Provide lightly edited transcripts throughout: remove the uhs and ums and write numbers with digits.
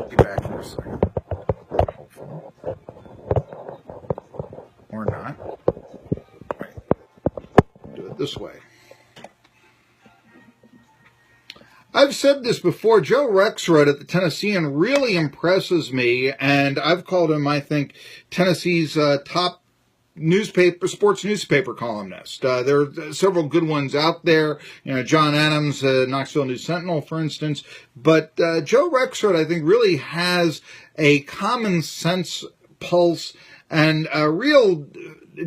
be back for a second. Hopefully. Or not. Right. Do it this way. I've said this before, Joe Rexrode at the Tennessean really impresses me, and I've called him, I think, Tennessee's top sports newspaper columnist. There are several good ones out there. John Adams, Knoxville News Sentinel, for instance. But Joe Rexrode, I think, really has a common sense pulse and a real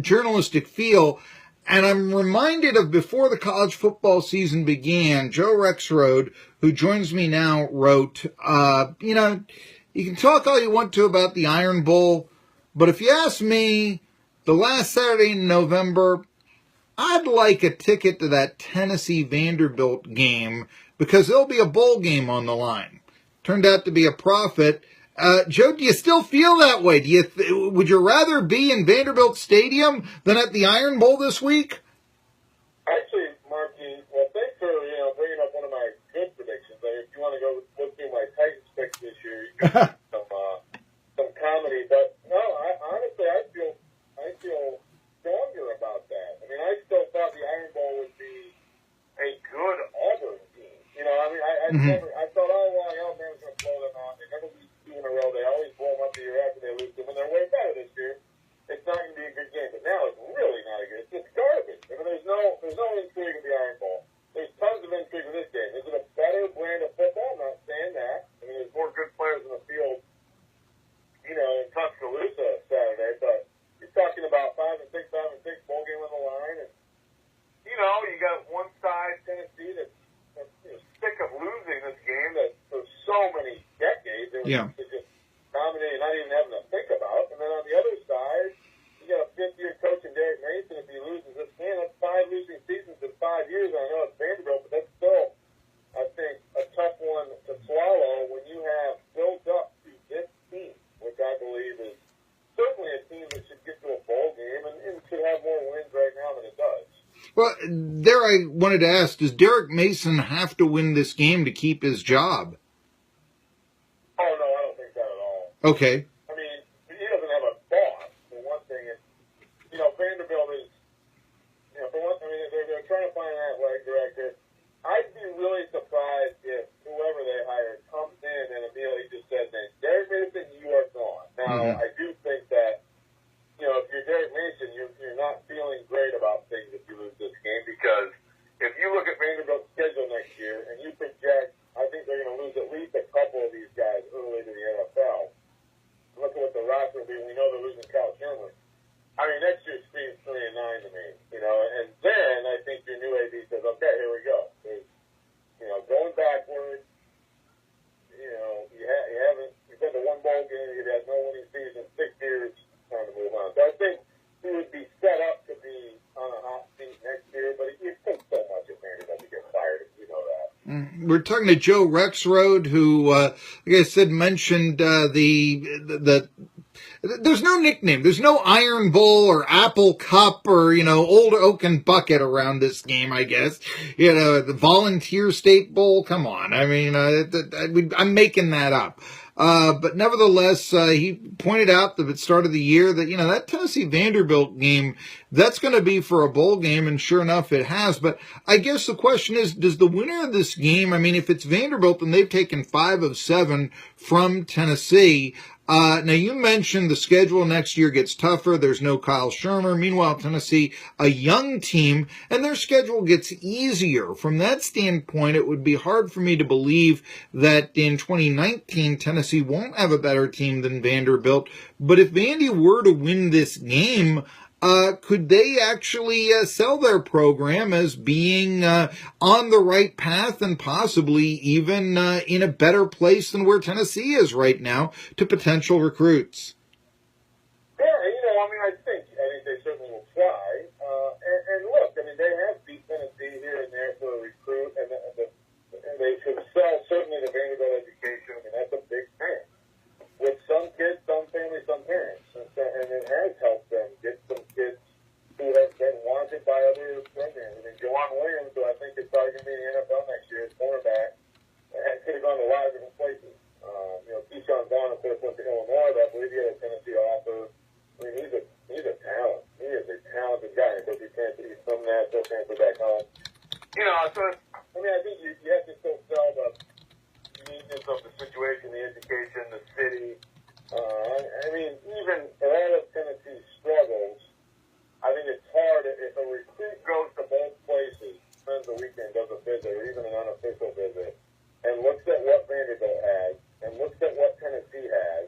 journalistic feel. And I'm reminded of before the college football season began, Joe Rexrode, who joins me now, wrote, you can talk all you want to about the Iron Bowl, but if you ask me, the last Saturday in November, I'd like a ticket to that Tennessee-Vanderbilt game because there'll be a bowl game on the line. Turned out to be a profit. Joe, do you still feel that way? Would you rather be in Vanderbilt Stadium than at the Iron Bowl this week? Actually, Marky, well, thanks for bringing up one of my good predictions. If you want to go look through my Titans picks this year, you can some comedy. But no, honestly, I feel stronger about that. I mean, I still thought the Iron Bowl would be a good Auburn team. I thought all along Alabama was going to blow them out. They never lose two in a row. They always blow them up the year after they lose them, and they're way better this year. It's not going to be a good game, but now it's really not a good. It's garbage. I mean, there's no intrigue in the Iron Bowl. There's tons of intrigue in this game. Is it a better brand of football? I'm not saying that. I mean, there's more good players in the field, in Tuscaloosa Saturday, but you're talking about 5-6 bowl game on the line, and you got one side, Tennessee, that's sick of losing this game that for so many decades they just dominated, not even having to think about. And then on the other side, you got a fifth-year coach in Derek Mason. If he loses this game, that's 5 losing seasons in 5 years. I know it's Vanderbilt, but that's still, I think, a tough one to swallow when you have built up to this team, which I believe is certainly a team that should get to a bowl game and should have more wins right now than it does. Well, there I wanted to ask, does Derek Mason have to win this game to keep his job? Oh, no, I don't think that at all. Okay. I mean, he doesn't have a boss, for one thing. And, Vanderbilt is, for one, they're trying to find that leg director. I'd be really surprised if whoever they hired comes in and immediately just says, Derek Mason, you are gone. Now, I do think that, if you're Derek Mason, you're not feeling great about things if you lose this game, because if you look at Vanderbilt's schedule next year and you project, I think they're going to lose at least a couple of these guys early to the NFL. Look at what the roster will be. We know they're losing Kyle Sherman. I mean, next year screams 3-9 to me, and then I think your new AD says, okay, here we go. There's, going backwards, you've been to one bowl game, you've had no winning season, 6 years, time to move on. So I think he would be set up to be on a hot seat next year, but it takes so much at Vanderbilt to get fired, if you know that. We're talking to Joe Rexrode, who, like I said, mentioned the there's no nickname. There's no Iron Bowl or Apple Cup or, Old Oaken Bucket around this game, I guess. The Volunteer State Bowl. Come on. I mean, I'm making that up. But nevertheless, he pointed out at the start of the year that, that Tennessee-Vanderbilt game, that's going to be for a bowl game, and sure enough, it has. But I guess the question is, does the winner of this game, if it's Vanderbilt, then they've taken 5 of 7 from Tennessee. Now, you mentioned the schedule next year gets tougher. There's no Kyle Shermer. Meanwhile, Tennessee, a young team, and their schedule gets easier. From that standpoint, it would be hard for me to believe that in 2019, Tennessee won't have a better team than Vanderbilt. But if Vandy were to win this game, could they actually sell their program as being on the right path and possibly even in a better place than where Tennessee is right now to potential recruits? Yeah, I think they certainly will try. And look, they have beat Tennessee here and there for a recruit, and they should sell certainly the Vanderbilt education. That's a big thing. With some kids, some families, some parents. And it has helped them get some kids who have been wanted by other programs. Jawan Williams, who I think is probably going to be in the NFL next year, as cornerback, could have gone to a lot of different places. Keyshawn North went to Illinois, but I believe he had a Tennessee offer. I mean, he's a talent. He is a talented guy. Of course, he's from Nashville, transferred back home. You know, so I mean, I think you have to still sell the uniqueness of the situation, the education, the city. I mean, even in all of Tennessee's struggles, I think it's hard if a recruit goes to both places, spends a weekend, does a visit, or even an unofficial visit, and looks at what Vanderbilt has, and looks at what Tennessee has.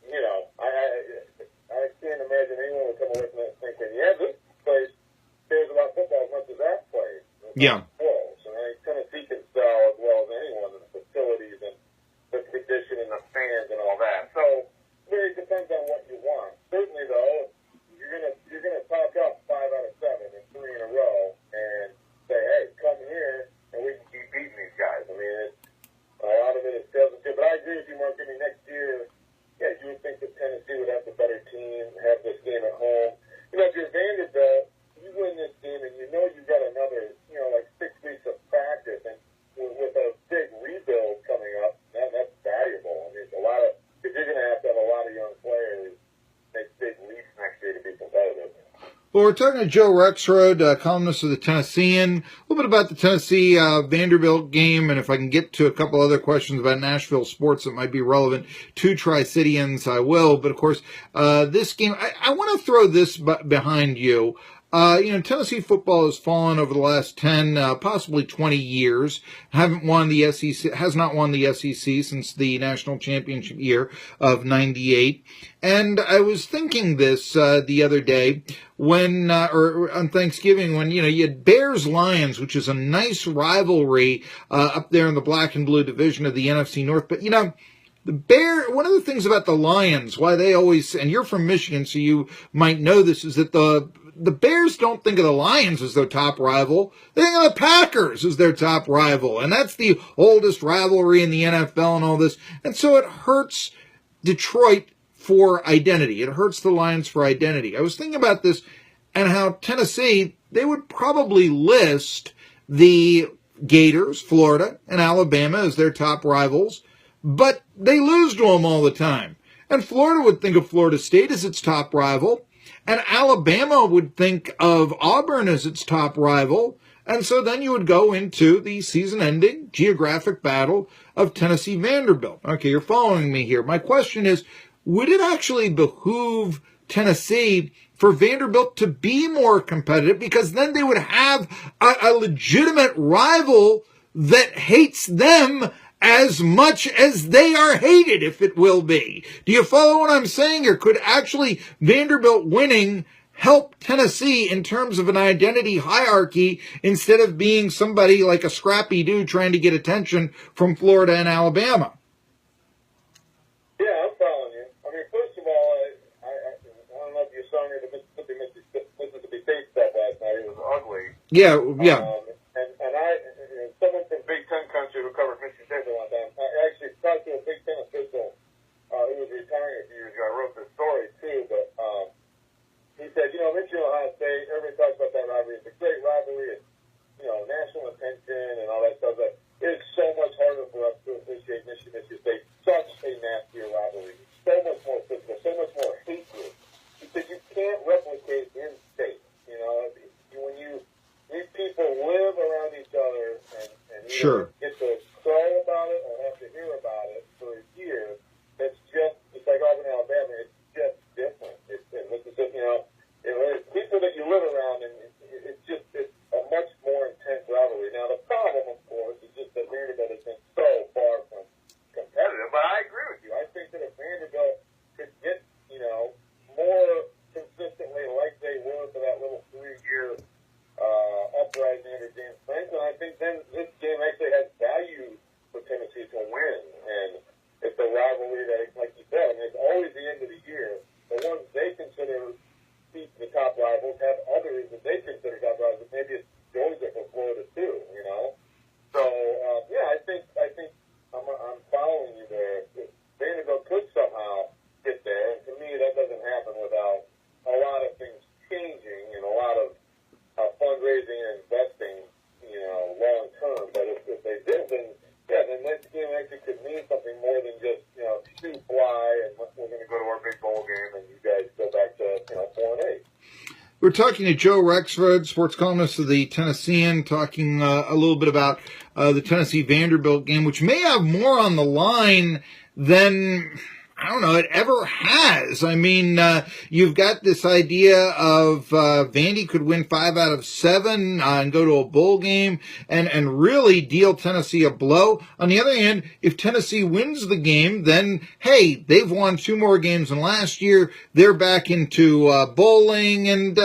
You know, I can't imagine anyone would come away from that thinking, yeah, this place cares about football as much as that place. Yeah. Close. And I think Tennessee can sell as well as anyone in the facilities and the condition and the fans and all that. So it really depends on what you want. Certainly, though, you're gonna talk up 5 out of 7 and 3 in a row and say, hey, come here and we can keep beating these guys. I mean, a lot of it is salesmanship. But I agree with you, Mark. I mean, next year, yeah, you would think that Tennessee would have the better team, have this game at home. You know, if you're Vanderbilt, you win this game and you know you've got another, you know, like 6 weeks of practice, and with a big rebuild coming up, that's valuable. I mean, it's a lot of, because you're going to have a lot of young players make big leaps next year to be competitive. Well, we're talking to Joe Rexrode, columnist of the Tennessean, a little bit about the Tennessee Vanderbilt game, and if I can get to a couple other questions about Nashville sports that might be relevant to Tri-Cityans, I will. But, of course, this game, I want to throw this behind you. You know, Tennessee football has fallen over the last 10, possibly 20 years. Has not won the SEC since the national championship year of 98. And I was thinking this, the other day when, or on Thanksgiving when, you know, you had Bears-Lions, which is a nice rivalry, up there in the black and blue division of the NFC North. But, you know, one of the things about the Lions, why they always, and you're from Michigan, so you might know this, is that the Bears don't think of the Lions as their top rival. They think of the Packers as their top rival. And that's the oldest rivalry in the NFL and all this. And so it hurts Detroit for identity. It hurts the Lions for identity. I was thinking about this and how Tennessee, they would probably list the Gators, Florida, and Alabama as their top rivals, but they lose to them all the time. And Florida would think of Florida State as its top rival. And Alabama would think of Auburn as its top rival. And so then you would go into the season-ending geographic battle of Tennessee-Vanderbilt. Okay, you're following me here. My question is, would it actually behoove Tennessee for Vanderbilt to be more competitive? Because then they would have a legitimate rival that hates them as much as they are hated, if it will be. Do you follow what I'm saying? Or could actually Vanderbilt winning help Tennessee in terms of an identity hierarchy instead of being somebody like a scrappy dude trying to get attention from Florida and Alabama? Yeah, I'm following you. I mean, first of all, I don't know if you saw me the Mississippi State stuff last night. It was ugly. Yeah. And someone from Big Ten country who covered Michigan State for a long time, I actually talked to a Big Ten official who was retiring a few years ago. I wrote this story too, but he said, you know, Michigan Ohio State, everybody talks about that rivalry. It's a great rivalry. It's, you know, national attention and all that stuff. But it's so much harder for us to appreciate Michigan State. Such a nastier rivalry. So much more physical, so much more hatred. He said you can't replicate in state. You know, when these people live around each other and Sure. get to cry about it or have to hear about it for a year, it's like Auburn, Alabama. It's just different. It's you know, it's people that you live around, and it's a much more intense rivalry. Now, the problem, of course, is just that Vanderbilt has been so far from competitive. We're talking to Joe Rexrode, sports columnist of the Tennessean, talking a little bit about the Tennessee-Vanderbilt game, which may have more on the line than, I don't know, it ever has. I mean, you've got this idea of Vandy could win 5 out of 7 and go to a bowl game and really deal Tennessee a blow. On the other hand, if Tennessee wins the game, then, hey, they've won 2 more games than last year. They're back into bowling, and,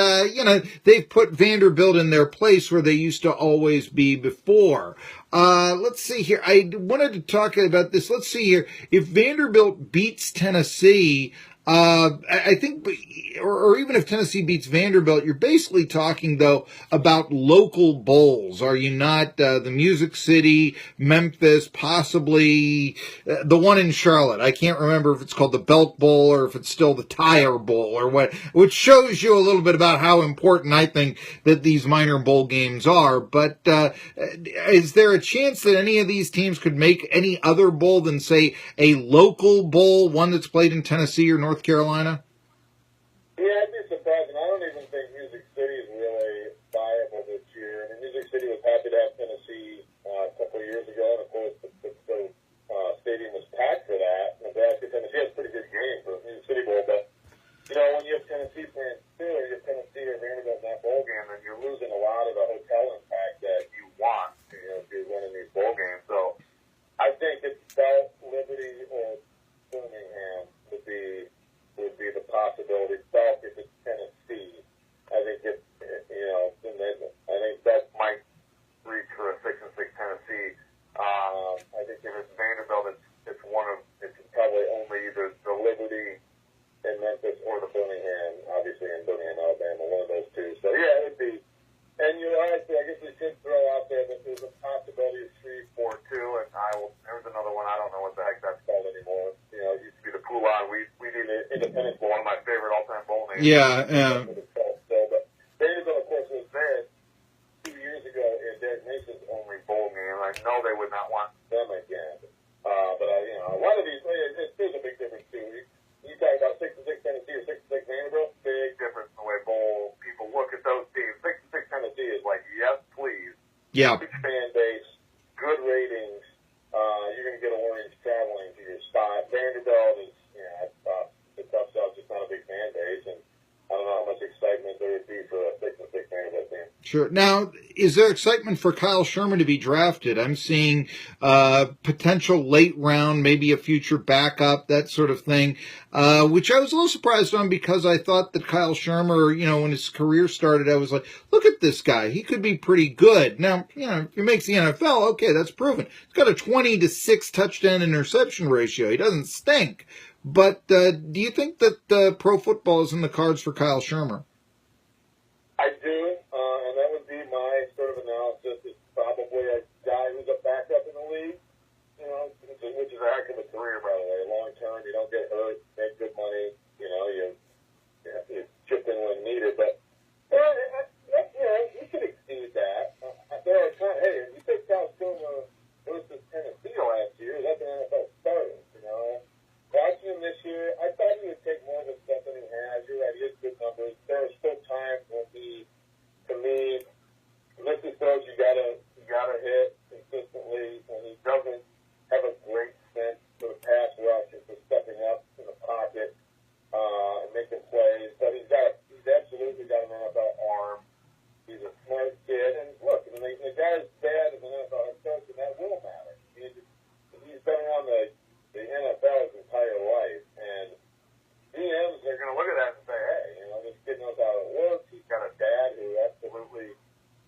they've put Vanderbilt in their place where they used to always be before. Let's see here. I wanted to talk about this. Let's see here. If Vanderbilt beats Tennessee, I think, or even if Tennessee beats Vanderbilt, you're basically talking, though, about local bowls. Are you not? The Music City, Memphis, possibly the one in Charlotte. I can't remember if it's called the Belk Bowl or if it's still the Tire Bowl or what, which shows you a little bit about how important I think that these minor bowl games are. But is there a chance that any of these teams could make any other bowl than, say, a local bowl, one that's played in Tennessee or North Carolina? Yeah, I'd be surprised, and I don't even think Music City is really viable this year. I mean, Music City was happy to have Tennessee a couple of years ago, and of course the stadium was packed for that. Nebraska, Tennessee has a pretty good game for the Music City Bowl, but when you have Tennessee fans too, or you have Tennessee or Vanderbilt in that bowl game, then you're losing a lot of the hotel impact that you want, if you're winning these bowl games. So I think it's Belt, Liberty, or Birmingham would be the possibility. But if it's Tennessee, I think I think that might reach for a 6-6 Tennessee. I think if it's Vanderbilt, it's probably only either the Liberty in Memphis or the Birmingham, obviously in Birmingham, Alabama, one of those two. So yeah, it would be. And you're right. I guess we should throw out there that there's a possibility of 3-4-2, and there's another one. I don't know what the heck that's called anymore. It used to be the Poulon. We did an Independence Bowl, one of my favorite all-time bowl names. Yeah. But Vanderbilt, of course, was there 2 years ago in Derek Mason's only bowl game. I know they would not want them again. But a lot of these, there's a big difference too. You talk about 6-6 Tennessee or 6-6 Vanderbilt, big difference in the way bowl people look at those teams. 6-6 Tennessee is like, yes, please. Yeah. Big fan base, good ratings. You're going to get orange traveling to your spot. Vanderbilt is, it's tough sell, just not a big fan base, and I don't know how much excitement there would be for a 6-6 Vanderbilt team. Sure. Now, is there excitement for Kyle Sherman to be drafted? I'm seeing potential late round, maybe a future backup, that sort of thing, which I was a little surprised on because I thought that Kyle Sherman, when his career started, I was like, look at this guy. He could be pretty good. Now, if he makes the NFL, okay, that's proven. He's got a 20-6 touchdown interception ratio. He doesn't stink. But do you think that pro football is in the cards for Kyle Sherman? I do, and that would be my sort of analysis. It's probably a guy who's a backup in the league, which is a heck of a career, by the way. Long term, you don't get hurt, make good money, you chip in when needed. But, you could exceed that. There are times, hey, you take Kyle Sherman versus Tennessee last year, that's an NFL starter, Watching him this year, I thought he would take more of the stuff than he has. You're right, he has good numbers. There are still times when to me, misses throws you gotta hit consistently, and he doesn't have a great sense for the pass rush and for stepping up in the pocket and making plays. But he's absolutely got an NFL arm. He's a smart kid, and look, the guy's bad as an NFL head coach, and that will matter. He's been around the NFL his entire life, and GMs are going to look at that and say, hey, this kid knows how it works. He's got a dad who absolutely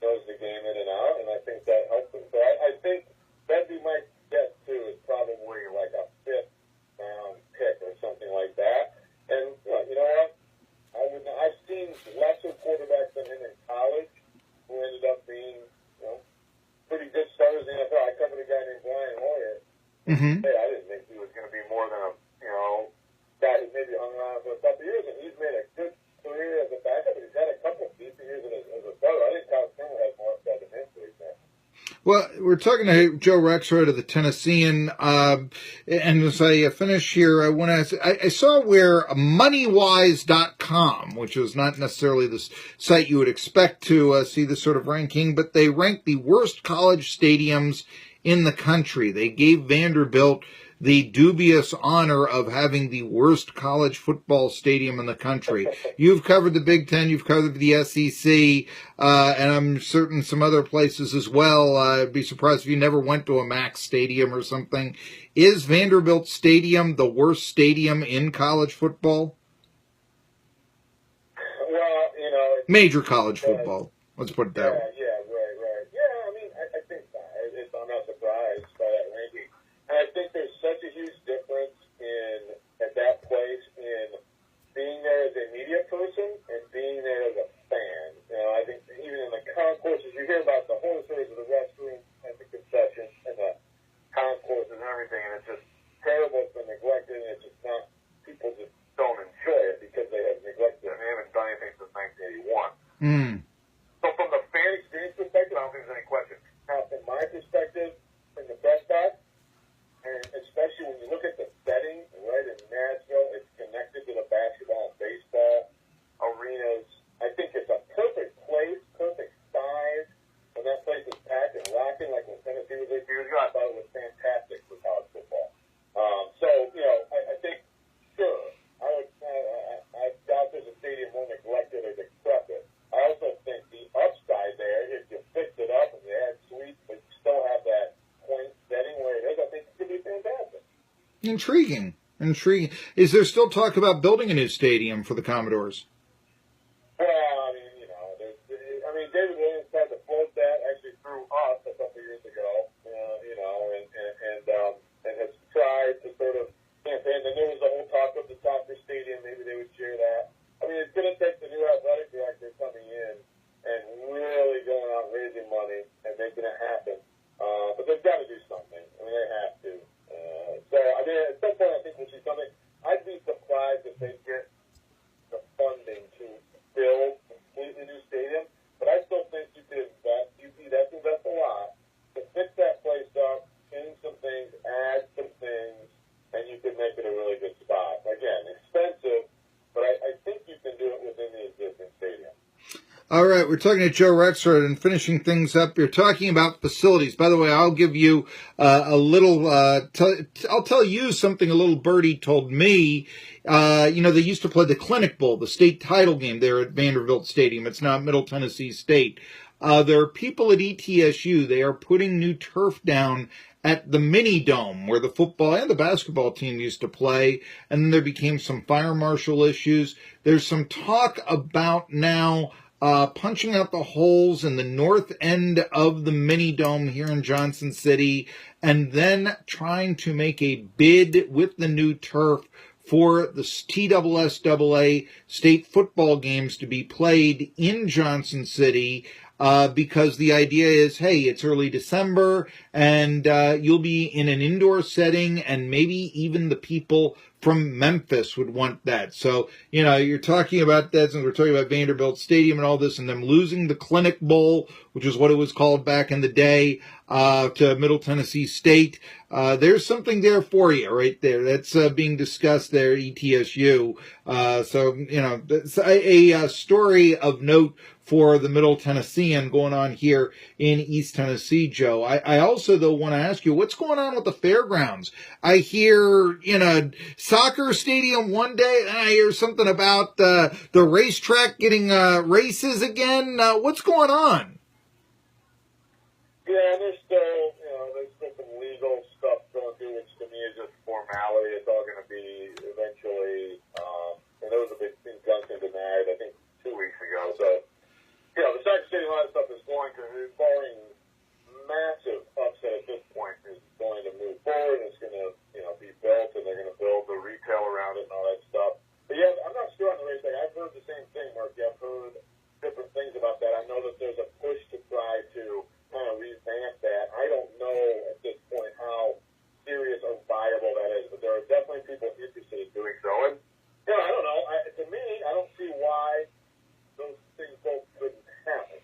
knows the game in and out, and I think that helps him. So I think that'd be my guess, too, is probably like a 5th-round pick or something like that. And, you know what? I've seen lesser quarterbacks than him in college who ended up being, pretty good starters in the NFL. I covered a guy named Brian Hoyer. Mm-hmm. Hey, I didn't think he was going to be more than a, guy who maybe hung around for a couple of years, and he's made a good career as a backup, and he's had a couple of decent years as a starter. I think Kyle Sherman has more upside than him, for example. Well, we're talking to Joe Rexrode of the Tennessean, and as I finish here, I want to ask, I saw where moneywise.com, which is not necessarily the site you would expect to see this sort of ranking, but they ranked the worst college stadiums in the country. They gave Vanderbilt the dubious honor of having the worst college football stadium in the country. You've covered the Big Ten, you've covered the SEC, and I'm certain some other places as well. I'd be surprised if you never went to a Max Stadium or something. Is Vanderbilt Stadium the worst stadium in college football? Well, Major college football. Let's put it that way. Yeah, right. Yeah, I mean, I think I'm not surprised by that ranking. And I think there's such a huge difference at that place in being there as a media person and being there as a fan. I think even in the concourses, you hear about the horror stories of the restroom and the concessions and the concourses and everything, and it's just terrible. It's been neglected, and it's just not, people just don't enjoy it because they have neglected it. They haven't done anything since 1981. So from the fan experience perspective, I don't think there's any question. Now, from my perspective, in the best part, and especially when you look at the setting right in Nashville, it's connected to the basketball and baseball arenas. I think it's a perfect place, perfect size. When that place is packed and rocking, like when Tennessee was 8 years ago, I thought it was fantastic for college football. I think, sure, I doubt there's a stadium more neglected or decrepit. I also think the upside there, if you fix it up and you add suites, but you still have that point setting where it is, I think it could be fantastic. Intriguing. Is there still talk about building a new stadium for the Commodores? Well, David Williams tried to float that actually through us a couple of years ago, and has tried to sort of campaign. And there was the whole talk of the soccer stadium. Maybe they would share that. I mean, it's going to take the new athletic director coming in and really going out raising money and making it happen. But they've got to do something. I mean, they have to. At some point, I think we'll see something. I'd be surprised if they get the funding to build a completely new stadium. But I still think you could invest. You'd have to invest a lot to fix that place up, change some things, add some things, and you could make it a really good spot. Again, expensive, but I think you can do it within the existing stadium. All right, we're talking to Joe Rexrode and finishing things up. You're talking about facilities. By the way, I'll give you a little, I'll tell you something a little birdie told me. They used to play the Clinic Bowl, the state title game there at Vanderbilt Stadium. It's now Middle Tennessee State. There are people at ETSU. They are putting new turf down at the mini dome where the football and the basketball team used to play. And then there became some fire marshal issues. There's some talk about now punching out the holes in the north end of the mini dome here in Johnson City, and then trying to make a bid with the new turf for the TSSAA state football games to be played in Johnson City, because the idea is, hey, it's early December, and you'll be in an indoor setting, and maybe even the people from Memphis would want that. So, you're talking about that, since we're talking about Vanderbilt Stadium and all this, and them losing the Clinic Bowl, which is what it was called back in the day, to Middle Tennessee State. There's something there for you right there. That's being discussed there at ETSU. It's a story of note for the Middle Tennessean going on here in East Tennessee, Joe. I also, though, want to ask you, what's going on with the fairgrounds? I hear in a soccer stadium one day, and I hear something about the racetrack getting races again. What's going on? Yeah, there's still some legal stuff going through, which to me is just formality. It's all going to be eventually, and there was a big injunction denied, I think, 2 weeks ago. So, the soccer stadium, a lot of stuff is going to, barring massive upset at this point, is going to move forward. It's going to, be built, and they're going to build the retail around it and all that stuff. But yeah, I'm not sure on the race thing. I've heard the same thing, Mark. I've heard different things about that. I know that there's a push to try to kind of revamp that. I don't know at this point how serious or viable that is, but there are definitely people interested in doing so. And, I don't know. To me, I don't see why those things both couldn't happen.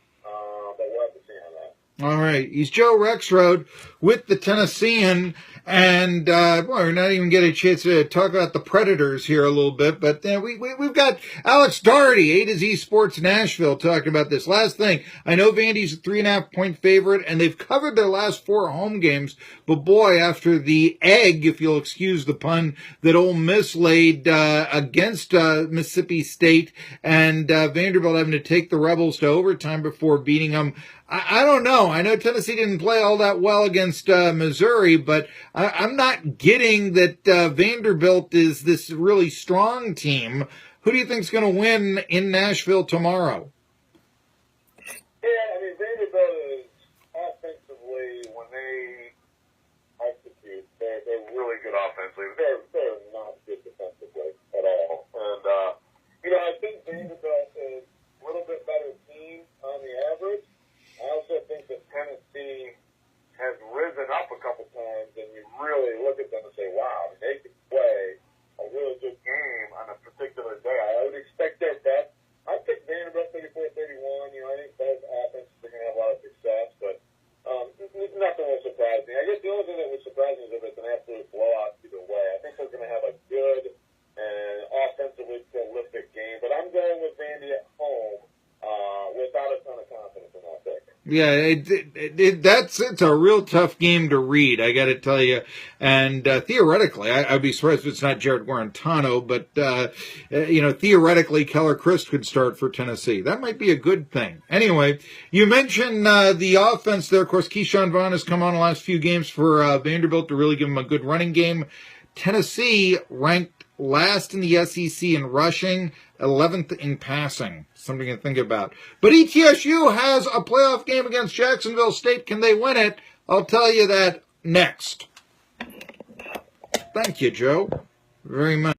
But we'll have to see on that. All right. He's Joe Rexrode with the Tennessean. And, boy, we're not even getting a chance to talk about the Predators here a little bit. But we've got Alex Daugherty, A to Z Sports Nashville, talking about this. Last thing, I know Vandy's a 3.5-point favorite, and they've covered their last 4 home games. But, boy, after the egg, if you'll excuse the pun, that Ole Miss laid against Mississippi State and Vanderbilt having to take the Rebels to overtime before beating them, I don't know. I know Tennessee didn't play all that well against Missouri, but I'm not getting that Vanderbilt is this really strong team. Who do you think is going to win in Nashville tomorrow? Yeah, I mean, Vanderbilt is offensively, when they execute, they're really good offensively. They're not good defensively at all. And, I think Vanderbilt is a little bit better team on the average. I also think that Tennessee has risen up a couple times, and you really look at them and say, wow, they can play a really good game on a particular day. I would expect their best. I picked Vanderbilt 34-31. I think both offenses are going to have a lot of success, but nothing will surprise me. I guess the only thing that would surprise me is if it's an absolute blowout either way. I think they're going to have a good and offensively prolific game, but I'm going with Vandy at home without a ton of confidence in that pick. Yeah, it's a real tough game to read, I got to tell you. And theoretically, I'd be surprised if it's not Jared Guarantano, but theoretically, Keller Christ could start for Tennessee. That might be a good thing. Anyway, you mentioned the offense there. Of course, Keyshawn Vaughn has come on the last few games for Vanderbilt to really give him a good running game. Tennessee ranked last in the SEC in rushing, 11th in passing. Something to think about. But ETSU has a playoff game against Jacksonville State. Can they win it? I'll tell you that next. Thank you, Joe, very much.